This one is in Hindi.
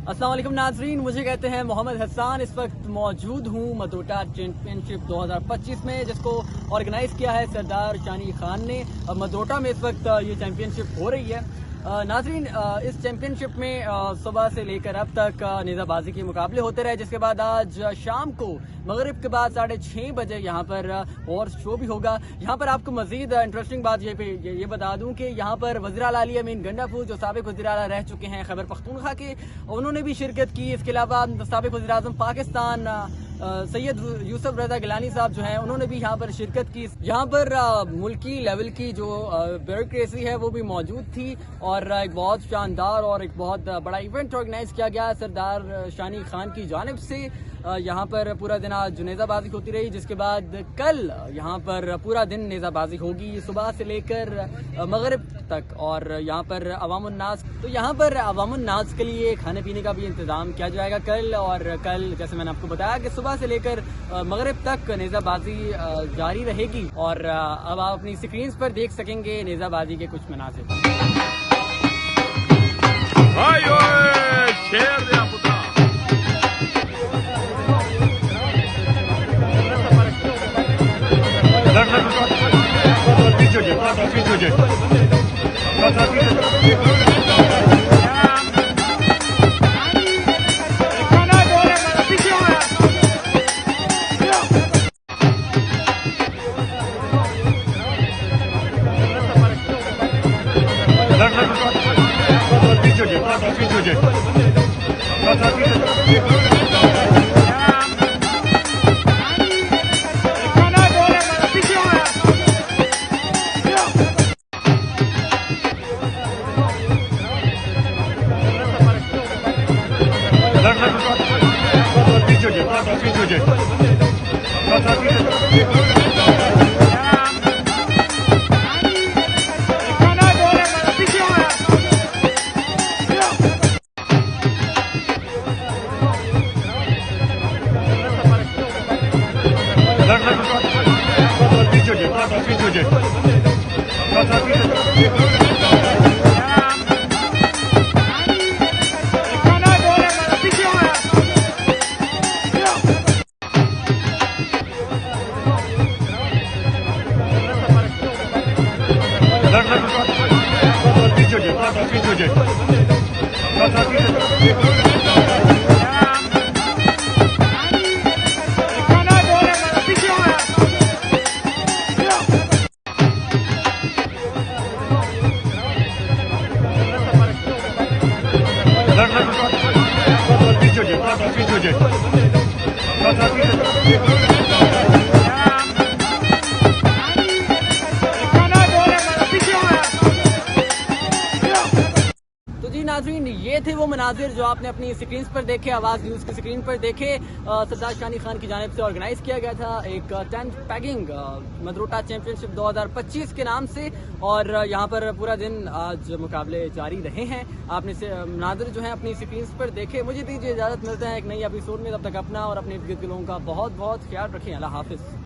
अस्सलाम वालेकुम नाजरीन, मुझे कहते हैं मोहम्मद हसन। इस वक्त मौजूद हूँ मदोटा चैंपियनशिप 2025 में, जिसको ऑर्गेनाइज किया है सरदार शानी खान ने। मदोटा में इस वक्त ये चैंपियनशिप हो रही है। नाजरीन, इस चैंपियनशिप में सुबह से लेकर अब तक नेज़ाबाजी के मुकाबले होते रहे, जिसके बाद आज शाम को मगरिब के बाद 6:30 बजे यहाँ पर हॉर्स शो भी होगा। यहाँ पर आपको मजीद इंटरेस्टिंग बात ये बता दूं कि यहाँ पर वज़ीर आला अली अमीन गंडापुर, जो साबिक वज़ीर आला रह चुके हैं खैबर पख्तूनख्वा के, उन्होंने भी शिरकत की। इसके अलावा साबिक वज़ीर आज़म पाकिस्तान सैयद यूसुफ रज़ा गिलानी साहब जो हैं, उन्होंने भी यहाँ पर शिरकत की। यहाँ पर मुल्की लेवल की जो ब्यूरोक्रेसी है वो भी मौजूद थी और एक बहुत शानदार और एक बहुत बड़ा इवेंट ऑर्गेनाइज किया गया सरदार शानी खान की जानिब से। यहाँ पर पूरा दिन आज नेज़ाबाजी होती रही, जिसके बाद कल यहाँ पर पूरा दिन नेज़ाबाजी होगी सुबह से लेकर मगरिब तक। और यहाँ पर अवामुन्नास, तो यहाँ पर अवामुन्नास के लिए खाने पीने का भी इंतज़ाम किया जाएगा कल। और कल जैसे मैंने आपको बताया कि सुबह से लेकर मगरिब तक नेज़ाबाजी जारी रहेगी। और अब आप अपनी स्क्रीन पर देख सकेंगे नेज़ाबाजी के कुछ मनासिब। नाज़रीन, ये थे वो मनाजिर जो आपने अपनी स्क्रीन पर देखे, आवाज़ न्यूज़ की स्क्रीन पर देखे। सरदार शानी खान की जानिब से ऑर्गेनाइज किया गया था एक टेंट पैगिंग मदरोटा चैंपियनशिप 2025 के नाम से। और यहाँ पर पूरा दिन आज मुकाबले जारी रहे हैं। आपने मनाजिर जो है अपनी स्क्रीन पर देखे। मुझे दीजिए इजाज़त, मिलते हैं एक नई एपिसोड में। तब तक अपना और अपने इर्द गिर्द के लोगों का बहुत बहुत ख्याल रखें। अल्लाह हाफिज़।